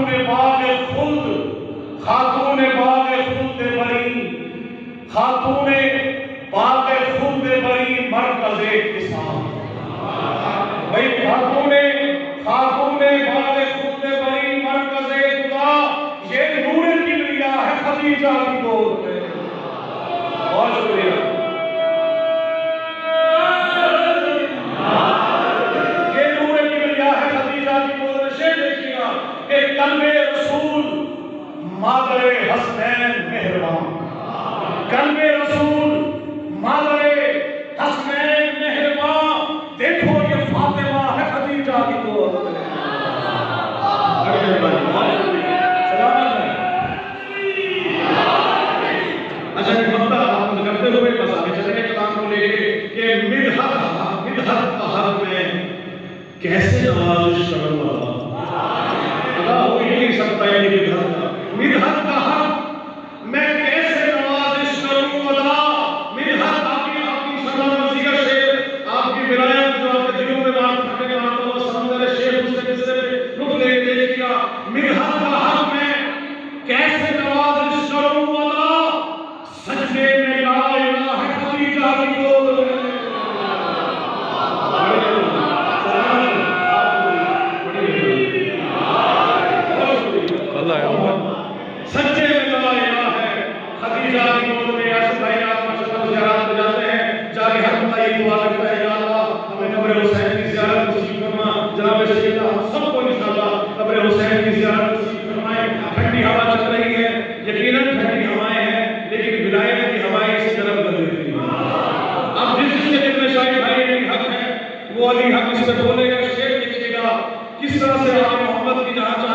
خاتون باغ خلد، خاتون باغ خلد بری، خاتون باغ خلد بری مرکز اتصال. بھئی خاتون باغ خلد بری مرکز اتصال، یہ نور کبریا ہے خدیجہ کی گود میں. بہت شکریہ. یہ نور کبریا ہے خدیجہ کی گود میں. شعر دیکھیے گا کہ قلب رسول مادر حسنین مہربان، قلب رسول مادر حسنین مہربان. دیکھو یہ فاطمہ ہے خدیجہ کی گود میں. اچھا ایک مقطع حاصل کرتے ہوئے بس آگے چلیں گے کلام کو لے کے کہ مدحت بہار میں کیسے نوازش کروں اللہ. اللہ ہو ہی نہیں سکتا ہے یہ مدحت کا حق میں کیسے نوازش کروں اللہ. مدحت آپ کی سلام نبی کا شعر، آپ کی ولایت جو آپ کے دلوں میں بات کرنے کا آتا ہوا سمندر شعر اس سے کس سے رخ لے دیکھیے گا. مدحت کا حق میں کیسے نوازش کروں اللہ، سجدے میں لا الہ خدیجہ کی گود میں. سچے میں لا الہ ہے خدیجہ کی گود میں. ایسے بھائی آپ مشکل زیارت پہ جاتے ہیں، جا کے ہر بندہ یہ دعا کرتا ہے یا اللہ ہمیں قبر حسین کی زیارت نصیب فرما. جناب سیدنا ہم سب کو انشاءاللہ قبر حسین کی زیارت نصیب فرمائے. ٹھنڈی ہوا چل رہی ہے، یقیناً ٹھنڈی ہوائیں ہیں لیکن ولایت کی ہوائیں اس طرف کر دیتی ہیں. اب جس کے دل میں شاید بھائی علی حق ہے وہ علی حق اس سے بولے گا. شعر دیکھیے گا کس طرح سے آپ محمد کی جہاں